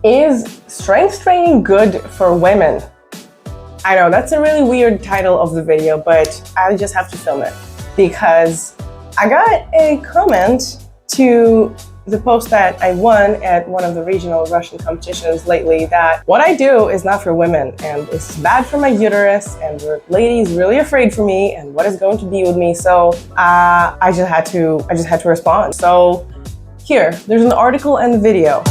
Is strength training good for women? I know that's a really weird title of the video, but I just have to film it because I got a comment to the post that I won at one of the regional Russian competitions lately that what I do is not for women and it's bad for my uterus and the lady is really afraid for me and what is going to be with me. So I just had to respond. So here, there's an article and the video.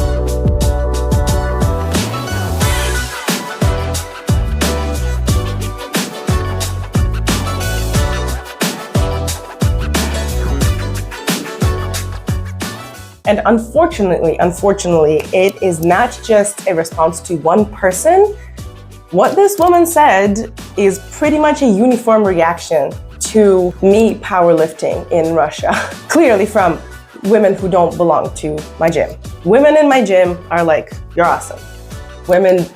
And unfortunately, it is not just a response to one person. What this woman said is pretty much a uniform reaction to me powerlifting in Russia. Clearly from women who don't belong to my gym. Women in my gym are like, you're awesome. Women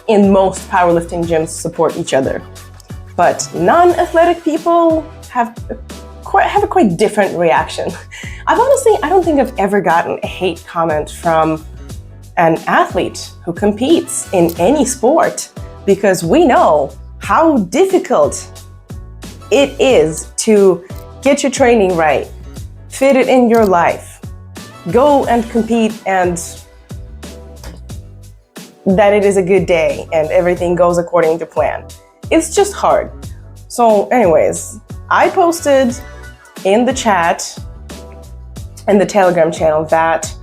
in most powerlifting gyms support each other. But non-athletic people have a quite different reaction. I don't think I've ever gotten a hate comment from an athlete who competes in any sport because we know how difficult it is to get your training right, fit it in your life, go and compete and that it is a good day and everything goes according to plan. It's just hard. So anyways, I posted in the chat, in the Telegram channel that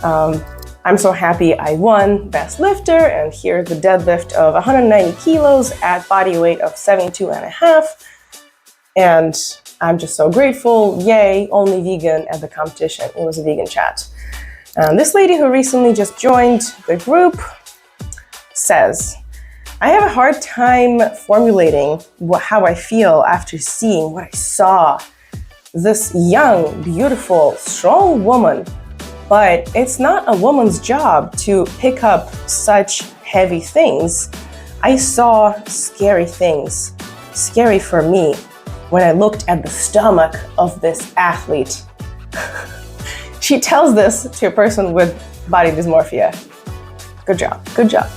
I'm so happy I won Best Lifter, and here's the deadlift of 190 kilos at body weight of 72.5. And I'm just so grateful, yay, only vegan at the competition. It was a vegan chat. This lady who recently just joined the group says, I have a hard time formulating how I feel after seeing what I saw. This young, beautiful, strong woman, but it's not a woman's job to pick up such heavy things. I saw scary things, scary for me, when I looked at the stomach of this athlete. She tells this to a person with body dysmorphia. Good job, good job.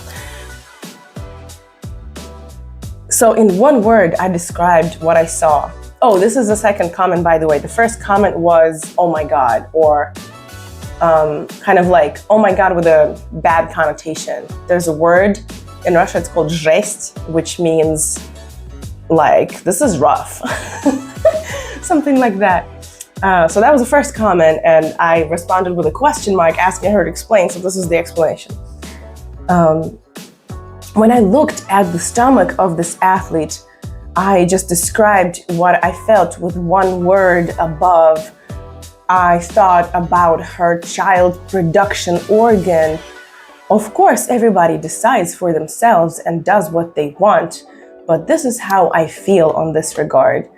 So in one word, I described what I saw. Oh, this is the second comment, by the way. The first comment was, oh my God, or kind of like, oh my God with a bad connotation. There's a word in Russia, it's called zhest, which means like, this is rough. Something like that. So that was the first comment, and I responded with a question mark asking her to explain, so this is the explanation. When I looked at the stomach of this athlete, I just described what I felt with one word above. I thought about her child production organ. Of course, everybody decides for themselves and does what they want, but this is how I feel on this regard.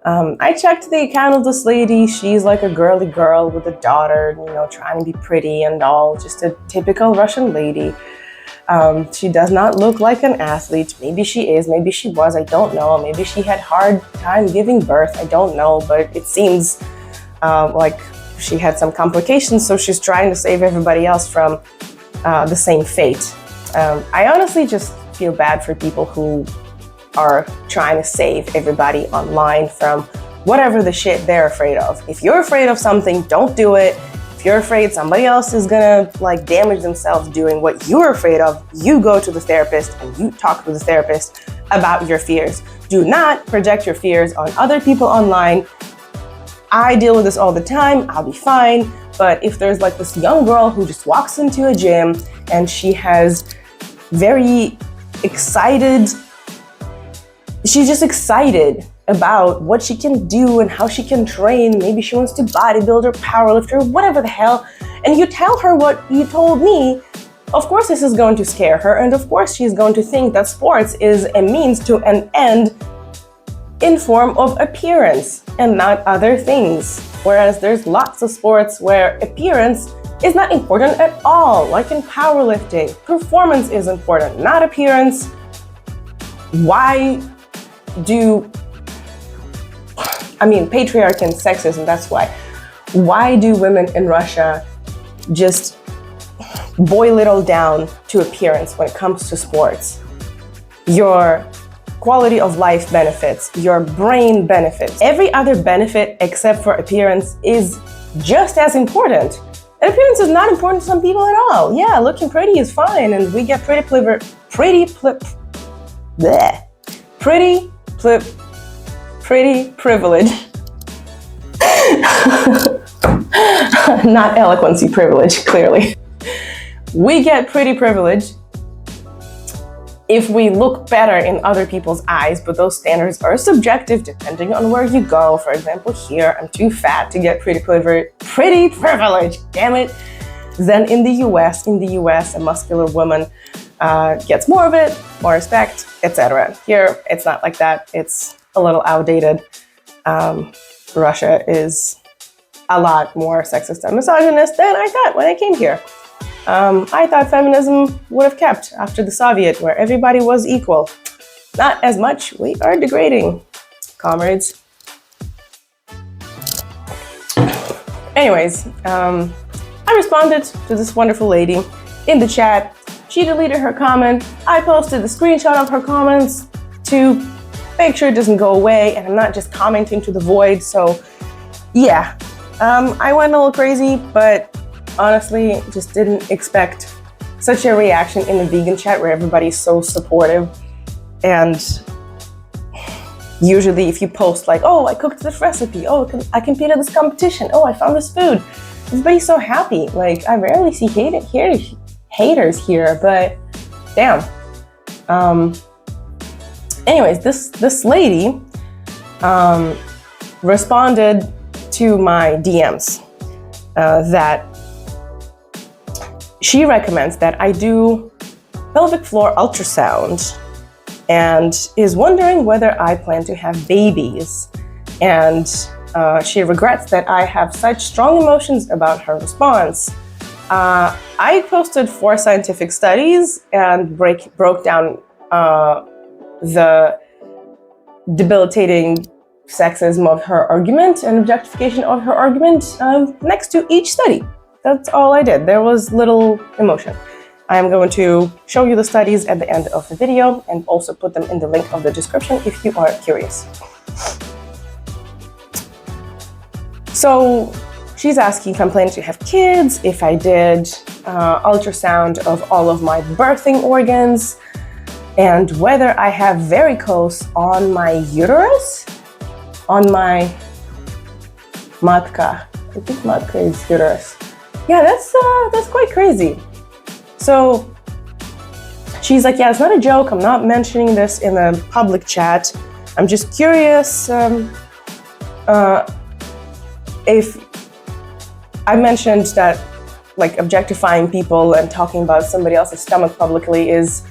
I checked the account of this lady. She's like a girly girl with a daughter, you know, trying to be pretty and all, just a typical Russian lady. She does not look like an athlete. Maybe she is, maybe she was, I don't know. Maybe she had hard time giving birth, I don't know, but it seems like she had some complications, so she's trying to save everybody else from the same fate. I honestly just feel bad for people who are trying to save everybody online from whatever the shit they're afraid of. If you're afraid of something, don't do it. If you're afraid somebody else is gonna like damage themselves doing what you're afraid of, you go to the therapist and you talk with the therapist about your fears. Do not project your fears on other people online. I deal with this all the time, I'll be fine. But if there's like this young girl who just walks into a gym and she has very excited, she's just excited about what she can do and how she can train. Maybe she wants to bodybuild or powerlift or whatever the hell. And you tell her what you told me, of course this is going to scare her. And of course she's going to think that sports is a means to an end in form of appearance and not other things. Whereas there's lots of sports where appearance is not important at all. Like in powerlifting, performance is important, not appearance. Why do patriarchy and sexism, that's why. Why do women in Russia just boil it all down to appearance when it comes to sports. Your quality of life benefits, your brain benefits, every other benefit except for appearance is just as important. And appearance is not important to some people at all. Yeah, looking pretty is fine, and we get pretty privilege. Not eloquency privilege, clearly. We get pretty privilege if we look better in other people's eyes, but those standards are subjective depending on where you go. For example, here, I'm too fat to get pretty privilege, damn it. Then in the US, a muscular woman gets more of it, more respect, etc. Here, it's not like that. It's a little outdated. Russia is a lot more sexist and misogynist than I thought when I came here. I thought feminism would have kept after the Soviet, where everybody was equal. Not as much. We are degrading, comrades. Anyways, I responded to this wonderful lady in the chat. She deleted her comment. I posted the screenshot of her comments to make sure it doesn't go away, and I'm not just commenting to the void. So yeah, I went a little crazy, but honestly, just didn't expect such a reaction in the vegan chat where everybody's so supportive. And usually if you post like, oh, I cooked this recipe, oh, I competed in this competition, oh, I found this food, everybody's so happy. Like, I rarely see haters here, but damn. Anyways, this lady responded to my DMs that she recommends that I do pelvic floor ultrasound and is wondering whether I plan to have babies. And she regrets that I have such strong emotions about her response. I posted 4 scientific studies and broke down the debilitating sexism of her argument and objectification of her argument next to each study. That's all I did. There was little emotion. I am going to show you the studies at the end of the video and also put them in the link of the description if you are curious. So she's asking if I'm planning to have kids, if I did ultrasound of all of my birthing organs, and whether I have varicose on my uterus, on my matka. I think matka is uterus. Yeah, that's quite crazy. So she's like, yeah, it's not a joke. I'm not mentioning this in a public chat. I'm just curious if I mentioned that like objectifying people and talking about somebody else's stomach publicly is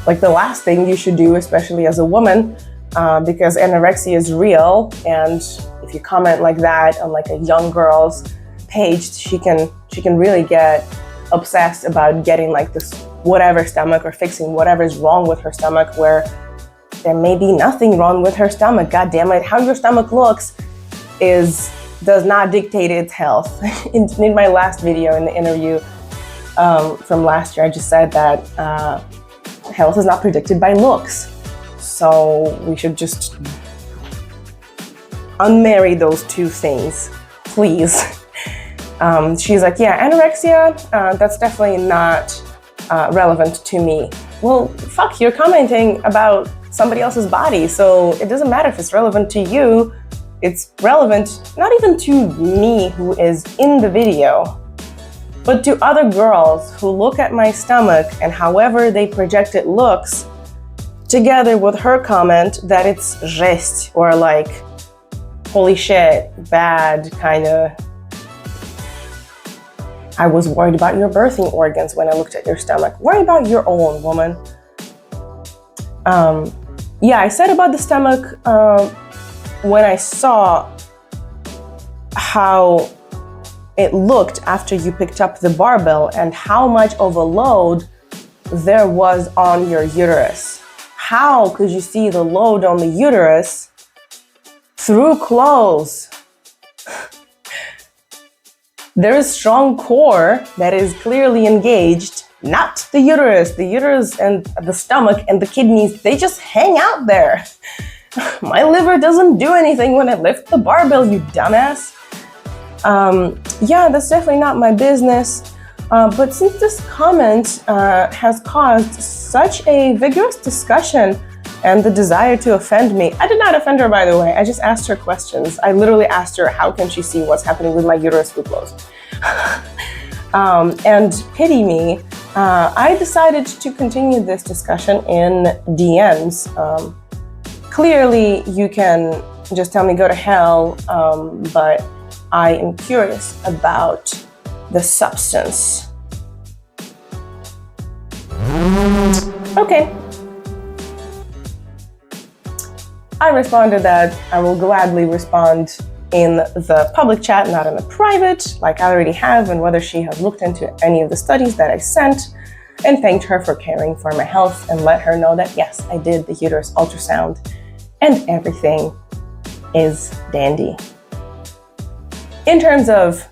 like the last thing you should do, especially as a woman, because anorexia is real. And if you comment like that on like a young girl's page, she can really get obsessed about getting like this whatever stomach or fixing whatever's wrong with her stomach, where there may be nothing wrong with her stomach. God damn it, how your stomach looks does not dictate its health. In my last video in the interview from last year, I just said that health is not predicted by looks. So we should just unmarry those two things, please. She's like, yeah, anorexia, that's definitely not relevant to me. Well, fuck, you're commenting about somebody else's body, so it doesn't matter if it's relevant to you. It's relevant not even to me who is in the video, but to other girls who look at my stomach and however they project it looks, together with her comment that it's жесть, or like, holy shit, bad, kinda. I was worried about your birthing organs when I looked at your stomach. Worry about your own, woman. Yeah, I said about the stomach when I saw how it looked after you picked up the barbell and how much of a load there was on your uterus. How could you see the load on the uterus through clothes? There is strong core that is clearly engaged, not the uterus. The uterus and the stomach and the kidneys, they just hang out there. My liver doesn't do anything when I lift the barbell, you dumbass. Yeah, that's definitely not my business. But since this comment has caused such a vigorous discussion and the desire to offend me, I did not offend her, by the way. I just asked her questions. I literally asked her, how can she see what's happening with my uterus who blows? And pity me, I decided to continue this discussion in DMs. Clearly, you can just tell me go to hell, but I am curious about the substance. Okay. I responded that I will gladly respond in the public chat, not in the private, like I already have, and whether she has looked into any of the studies that I sent, and thanked her for caring for my health and let her know that yes, I did the uterus ultrasound and everything is dandy. In terms of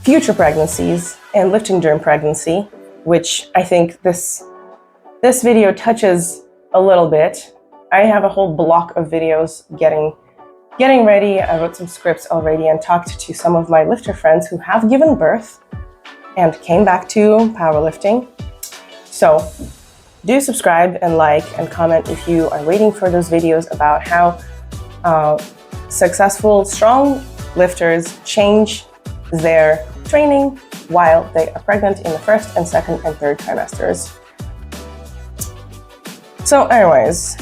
future pregnancies and lifting during pregnancy, which I think this video touches a little bit, I have a whole block of videos getting ready. I wrote some scripts already and talked to some of my lifter friends who have given birth and came back to powerlifting. So do subscribe and like and comment if you are waiting for those videos about how successful, strong lifters change their training while they are pregnant in the first and second and third trimesters. So anyways,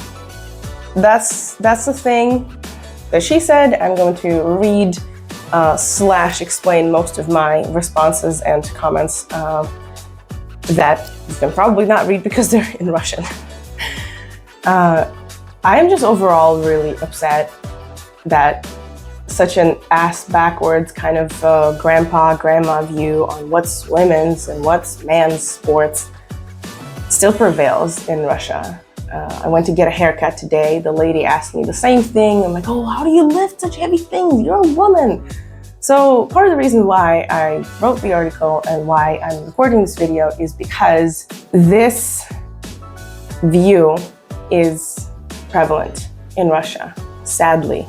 that's the thing that she said. I'm going to read / explain most of my responses and comments that you can probably not read because they're in Russian. I'm just overall really upset that such an ass-backwards kind of grandma view on what's women's and what's man's sports still prevails in Russia. I went to get a haircut today. The lady asked me the same thing. I'm like, oh, how do you lift such heavy things? You're a woman. So part of the reason why I wrote the article and why I'm recording this video is because this view is prevalent in Russia, sadly.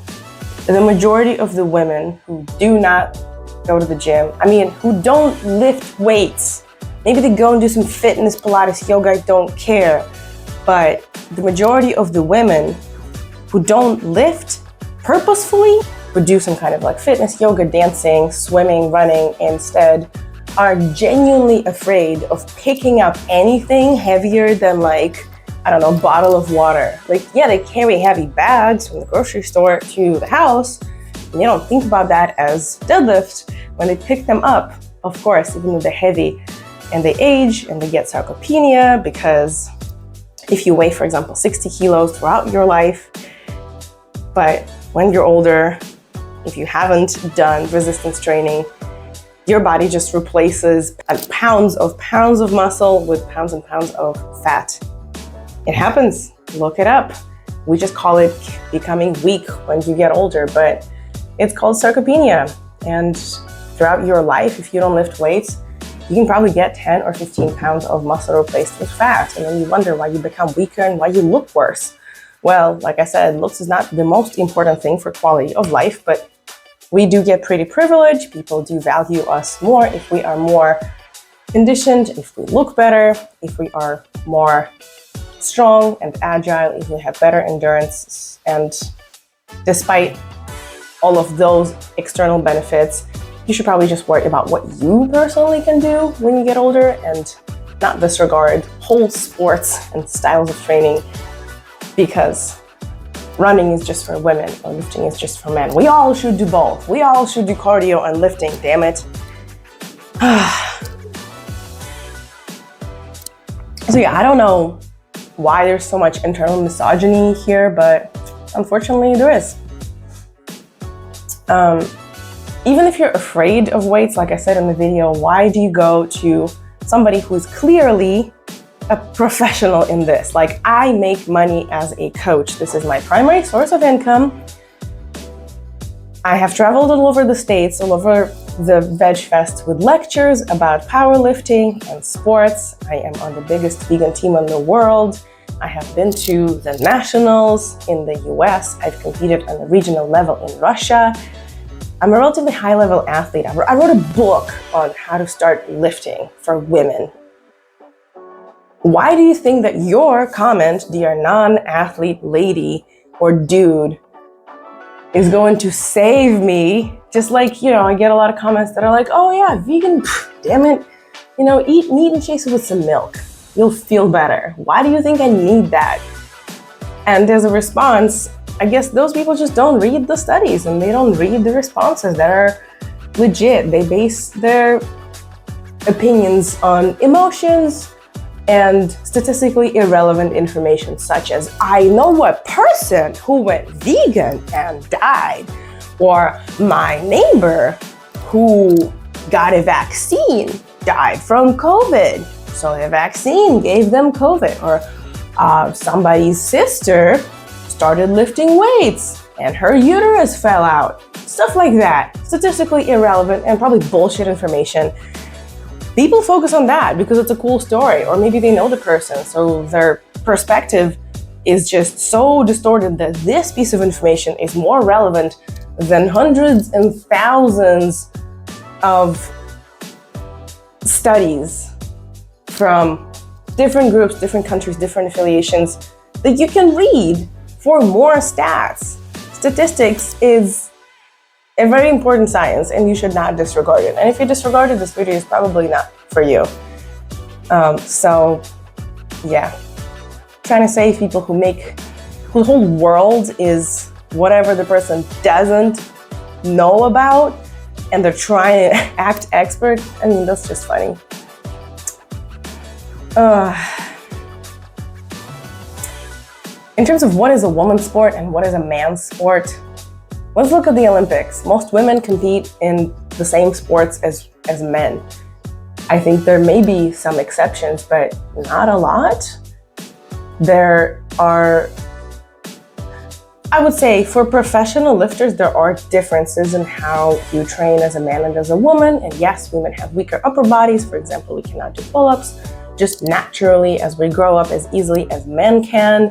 The majority of the women who do not go to the gym, who don't lift weights, maybe they go and do some fitness, Pilates, yoga, I don't care. But the majority of the women who don't lift purposefully, who do some kind of like fitness, yoga, dancing, swimming, running instead, are genuinely afraid of picking up anything heavier than like, I don't know, a bottle of water. Like, yeah, they carry heavy bags from the grocery store to the house, and they don't think about that as deadlift when they pick them up. Of course, even though they're heavy and they age and they get sarcopenia, because if you weigh, for example, 60 kilos throughout your life, but when you're older, if you haven't done resistance training, your body just replaces pounds of muscle with pounds and pounds of fat. It happens. Look it up. We just call it becoming weak when you get older, but it's called sarcopenia. And throughout your life, if you don't lift weights, you can probably get 10 or 15 pounds of muscle replaced with fat. And then you wonder why you become weaker and why you look worse. Well, like I said, looks is not the most important thing for quality of life, but we do get pretty privileged. People do value us more if we are more conditioned, if we look better, if we are more strong and agile, if we have better endurance. And despite all of those external benefits, you should probably just worry about what you personally can do when you get older and not disregard whole sports and styles of training because running is just for women or lifting is just for men. We all should do both. We all should do cardio and lifting, damn it. So yeah, I don't know why there's so much internal misogyny here, but unfortunately there is. Even if you're afraid of weights, like I said in the video, why do you go to somebody who's clearly a professional in this? Like, I make money as a coach. This is my primary source of income. I have traveled all over the States, all over the Veg Fest with lectures about powerlifting and sports. I am on the biggest vegan team in the world. I have been to the nationals in the US. I've competed on the regional level in Russia. I'm a relatively high-level athlete. I wrote a book on how to start lifting for women. Why do you think that your comment, dear non-athlete lady or dude, is going to save me? Just like, I get a lot of comments that are like, oh yeah, vegan, damn it, eat meat and chase it with some milk. You'll feel better. Why do you think I need that? And there's a response. I guess those people just don't read the studies and they don't read the responses that are legit. They base their opinions on emotions and statistically irrelevant information, such as, I know a person who went vegan and died, or my neighbor who got a vaccine died from COVID, so the vaccine gave them COVID, or somebody's sister started lifting weights and her uterus fell out. Stuff like that. Statistically irrelevant and probably bullshit information. People focus on that because it's a cool story, or maybe they know the person, so their perspective is just so distorted that this piece of information is more relevant than hundreds and thousands of studies from different groups, different countries, different affiliations that you can read for more stats. Statistics is a very important science and you should not disregard it. And if you disregard it, this video is probably not for you. So yeah, trying to save people whose whole world is whatever the person doesn't know about and they're trying to act expert. I mean, that's just funny. In terms of what is a woman's sport and what is a man's sport, let's look at the Olympics. Most women compete in the same sports as men. I think there may be some exceptions, but not a lot. There are, I would say, for professional lifters, there are differences in how you train as a man and as a woman. And yes, women have weaker upper bodies. For example, we cannot do pull-ups just naturally as we grow up as easily as men can.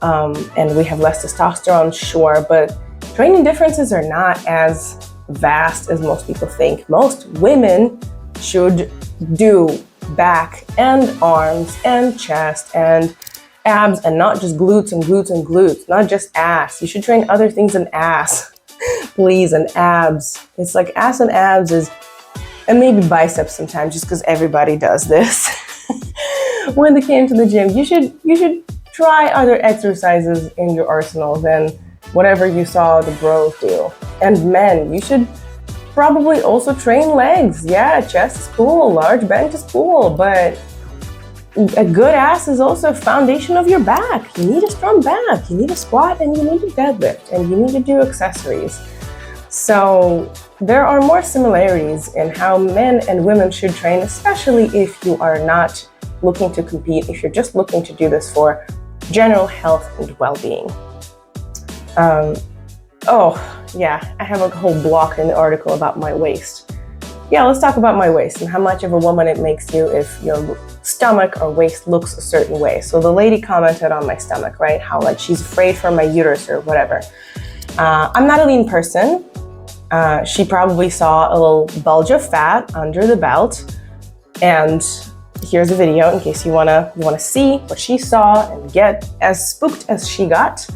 And we have less testosterone, sure, but training differences are not as vast as most people think. Most women should do back and arms and chest and abs and not just glutes and glutes and glutes, not just ass. You should train other things than ass, please, and abs. It's like ass and abs and maybe biceps sometimes just because everybody does this. When they came to the gym, you should try other exercises in your arsenal than whatever you saw the bros do. And men, you should probably also train legs. Yeah, chest is cool, large bench is cool, but a good ass is also a foundation of your back. You need a strong back, you need a squat, and you need a deadlift, and you need to do accessories. So there are more similarities in how men and women should train, especially if you are not looking to compete, if you're just looking to do this for general health and well-being. Oh yeah, I have a whole block in the article about my waist. Yeah, let's talk about my waist and how much of a woman it makes you if your stomach or waist looks a certain way. So the lady commented on my stomach, right? How like she's afraid for my uterus or whatever. I'm not a lean person. She probably saw a little bulge of fat under the belt, and here's a video in case you wanna see what she saw and get as spooked as she got.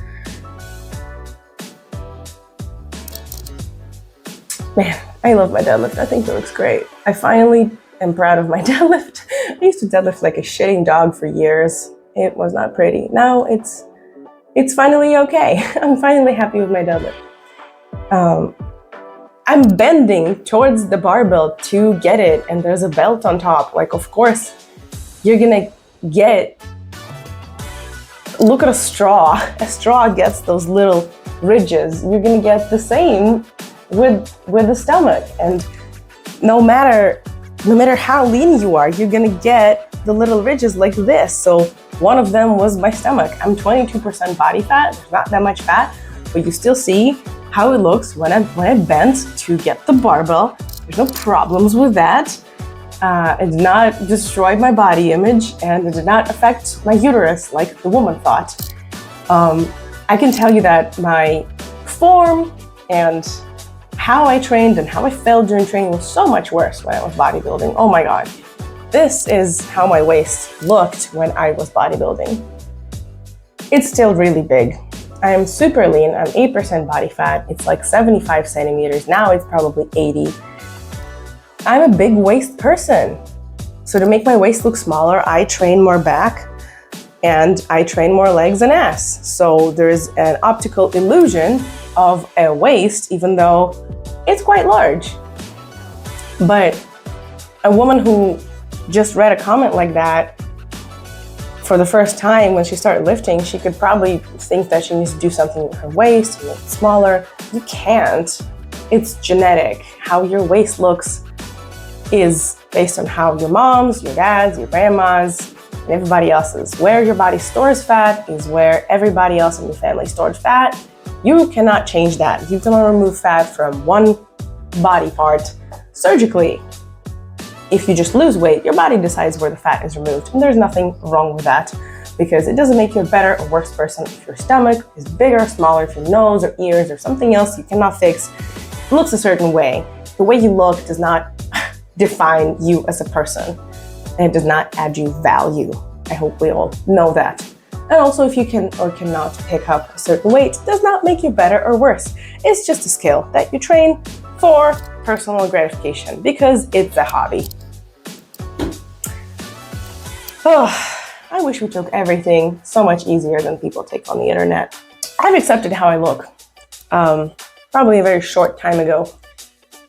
Man, I love my deadlift. I think it looks great. I finally am proud of my deadlift. I used to deadlift like a shitting dog for years. It was not pretty. Now it's finally okay. I'm finally happy with my deadlift. I'm bending towards the barbell to get it, and there's a belt on top. Like, of course, you're gonna get, look at a straw. A straw gets those little ridges. You're gonna get the same with the stomach. And no matter how lean you are, you're gonna get the little ridges like this. So one of them was my stomach. I'm 22% body fat. There's not that much fat, but you still see how it looks when I bent to get the barbell There's no problems with that. It did not destroy my body image, and it did not affect my uterus like the woman thought. I can tell you that my form and how I trained and how I felt during training was so much worse when I was bodybuilding. Oh my God. This is how my waist looked when I was bodybuilding. It's still really big. I am super lean. I'm 8% body fat. It's like 75 centimeters. Now it's probably 80. I'm a big waist person. So to make my waist look smaller, I train more back and I train more legs and ass. So there's an optical illusion of a waist, even though it's quite large. But a woman who just read a comment like that for the first time when she started lifting, she could probably think that she needs to do something with her waist, make it smaller. You can't. It's genetic. How your waist looks is based on how your moms, your dads, your grandmas, and everybody else's. Where your body stores fat is where everybody else in your family stored fat. You cannot change that. You cannot remove fat from one body part surgically. If you just lose weight, your body decides where the fat is removed, and there's nothing wrong with that because it doesn't make you a better or worse person if your stomach is bigger or smaller, if your nose or ears or something else you cannot fix looks a certain way. The way you look does not define you as a person, and it does not add you value. I hope we all know that. And also, if you can or cannot pick up a certain weight, does not make you better or worse. It's just a skill that you train for personal gratification because it's a hobby. Oh, I wish we took everything so much easier than people take on the internet. I've accepted how I look. Probably a very short time ago.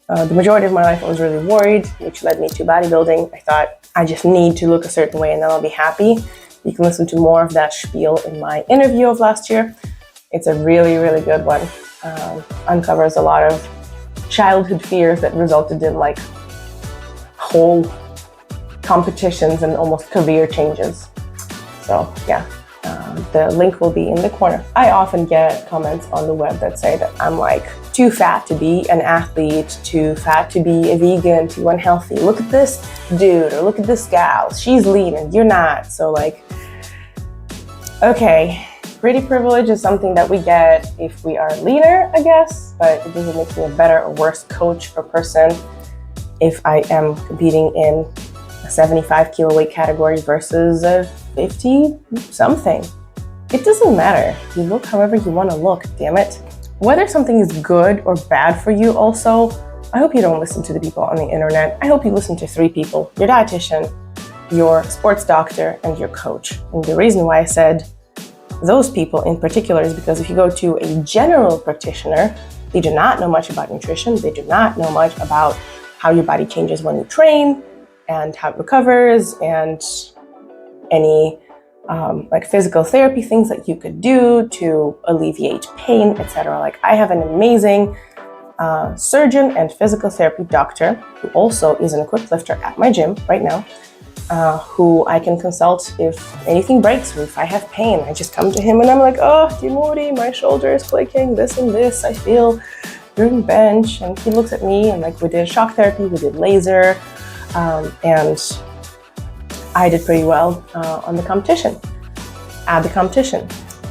The majority of my life I was really worried, which led me to bodybuilding. I thought I just need to look a certain way and then I'll be happy. You can listen to more of that spiel in my interview of last year. It's a really, really good one. Uncovers a lot of childhood fears that resulted in like whole competitions and almost career changes. So yeah, the link will be in the corner. I often get comments on the web that say that I'm like too fat to be an athlete, too fat to be a vegan, too unhealthy. Look at this dude or look at this gal. She's lean and you're not. So like, okay, pretty privilege is something that we get if we are leaner, I guess, but it doesn't make me a better or worse coach or person if I am competing in a 75 kilo weight category versus a 50 something. It doesn't matter. You look however you want to look, damn it. Whether something is good or bad for you also, I hope you don't listen to the people on the internet. I hope you listen to 3 people: your dietitian, your sports doctor, and your coach. And the reason why I said those people in particular is because if you go to a general practitioner, they do not know much about nutrition. They do not know much about how your body changes when you train and how it recovers and any like physical therapy things that you could do to alleviate pain, etc. Like I have an amazing surgeon and physical therapy doctor who also is an equipped lifter at my gym right now, who I can consult if anything breaks or if I have pain. I just come to him and I'm like, oh, Timuri, my shoulder is clicking, this and this, I feel during bench. And he looks at me and like we did shock therapy, we did laser, and I did pretty well at the competition.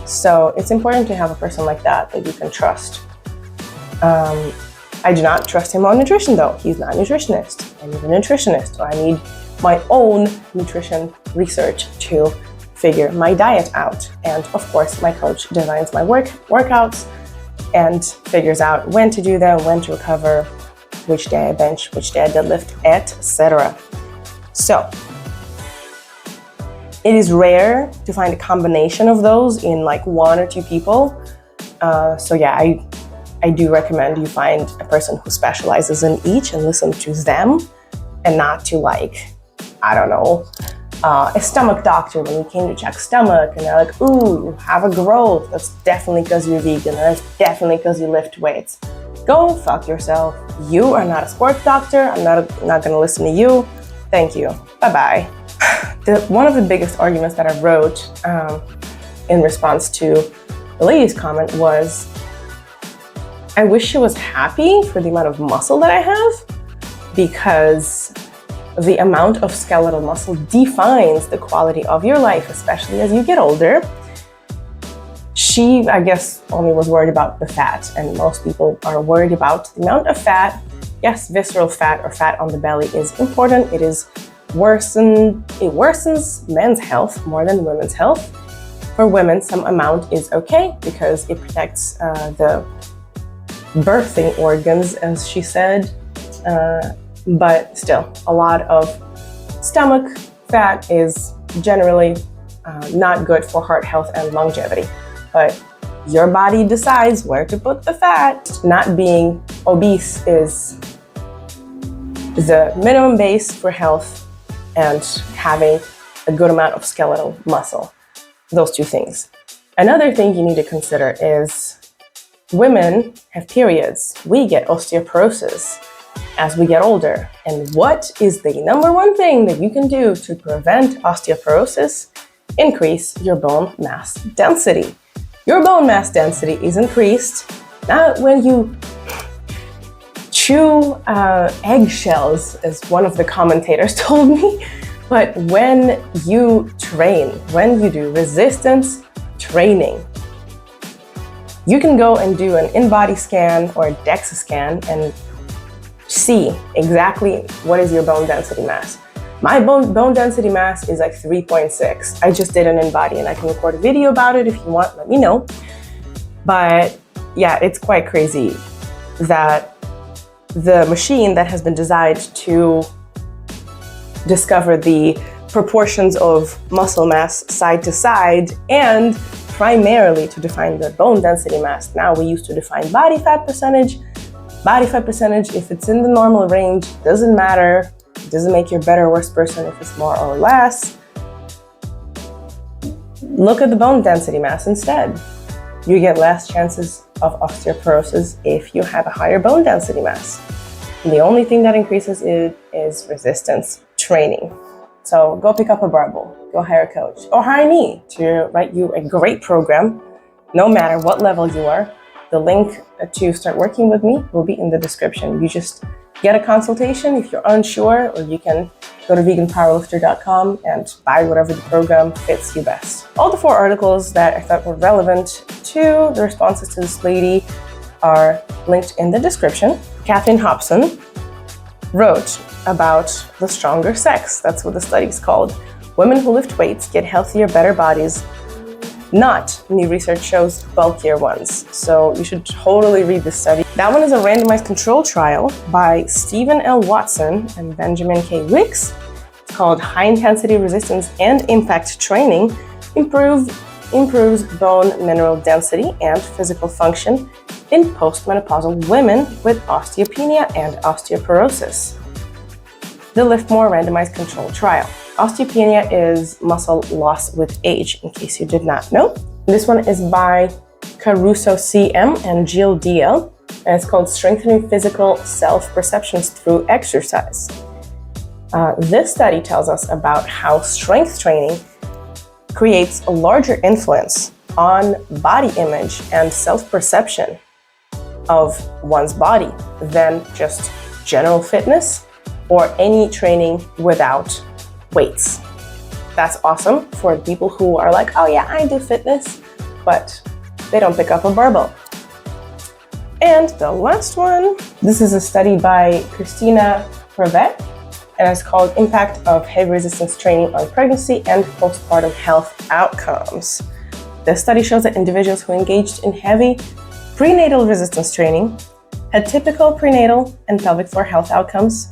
So it's important to have a person like that you can trust. I do not trust him on nutrition though. He's not a nutritionist. I need a nutritionist, so I need my own nutrition research to figure my diet out. And of course, my coach designs my workouts and figures out when to do them, when to recover, which day I bench, which day I deadlift, etc. So it is rare to find a combination of those in like 1 or 2 people. So yeah, I do recommend you find a person who specializes in each and listen to them and not to like, I don't know, a stomach doctor when you came to check stomach and they're like, ooh, you have a growth. That's definitely because you're vegan. That's definitely because you lift weights. Go fuck yourself. You are not a sports doctor. I'm not gonna listen to you. Thank you. Bye-bye. One of the biggest arguments that I wrote in response to the lady's comment was, I wish she was happy for the amount of muscle that I have, because the amount of skeletal muscle defines the quality of your life, especially as you get older. She, I guess, only was worried about the fat, and most people are worried about the amount of fat. Yes, visceral fat or fat on the belly is important. It worsens men's health more than women's health. For women, some amount is okay because it protects the birthing organs, as she said. But still, a lot of stomach fat is generally not good for heart health and longevity. But your body decides where to put the fat. Not being obese is the minimum base for health, and having a good amount of skeletal muscle. Those two things. Another thing you need to consider is women have periods. We get osteoporosis as we get older. And what is the number one thing that you can do to prevent osteoporosis? Increase your bone mass density. Your bone mass density is increased not when you chew eggshells, as one of the commentators told me, but when you train, when you do resistance training. You can go and do an in-body scan or a DEXA scan and see exactly what is your bone density mass. My bone density mass is like 3.6. I just did an in-body, and I can record a video about it if you want, let me know. But yeah, it's quite crazy that the machine that has been designed to discover the proportions of muscle mass side to side and primarily to define the bone density mass. Now we used to define body fat percentage. Body fat percentage, if it's in the normal range, doesn't matter. It doesn't make you a better or worse person if it's more or less. Look at the bone density mass instead. You get less chances of osteoporosis if you have a higher bone density mass. And the only thing that increases it is resistance training. So go pick up a barbell, go hire a coach, or hire me to write you a great program, no matter what level you are. The link to start working with me will be in the description. You just get a consultation if you're unsure, or you can go to veganpowerlifter.com and buy whatever the program fits you best. All the 4 articles that I thought were relevant to the responses to this lady are linked in the description. Catherine Hobson wrote about the stronger sex. That's what the study is called. Women who lift weights get healthier, better bodies. Not, new research shows, bulkier ones. So you should totally read this study. That one is a randomized control trial by Stephen L. Watson and Benjamin K. Wicks. It's called High Intensity Resistance and Impact Training Improves bone mineral density and physical function in postmenopausal women with osteopenia and osteoporosis. The Liftmore randomized control trial. Osteopenia is muscle loss with age, in case you did not know. This one is by Caruso CM and Jill DL, and it's called Strengthening Physical Self-Perceptions Through Exercise. This study tells us about how strength training creates a larger influence on body image and self-perception of one's body than just general fitness or any training without weights. That's awesome for people who are like, oh yeah, I do fitness, but they don't pick up a barbell. And the last one, this is a study by Christina Prevet, and it's called Impact of Heavy Resistance Training on Pregnancy and Postpartum Health Outcomes. The study shows that individuals who engaged in heavy prenatal resistance training had typical prenatal and pelvic floor health outcomes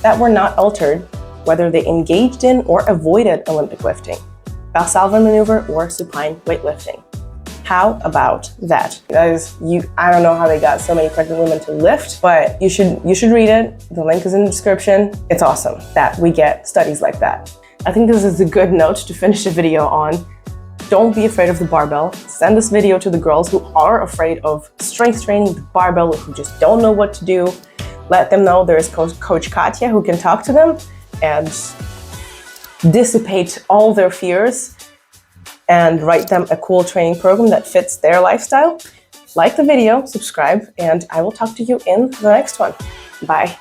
that were not altered whether they engaged in or avoided Olympic lifting, Valsalva maneuver, or supine weightlifting. How about that? Guys, I don't know how they got so many pregnant women to lift, but you should read it. The link is in the description. It's awesome that we get studies like that. I think this is a good note to finish the video on. Don't be afraid of the barbell. Send this video to the girls who are afraid of strength training, the barbell, or who just don't know what to do. Let them know there is Coach Katya who can talk to them and dissipate all their fears and write them a cool training program that fits their lifestyle. Like the video, subscribe, and I will talk to you in the next one. Bye.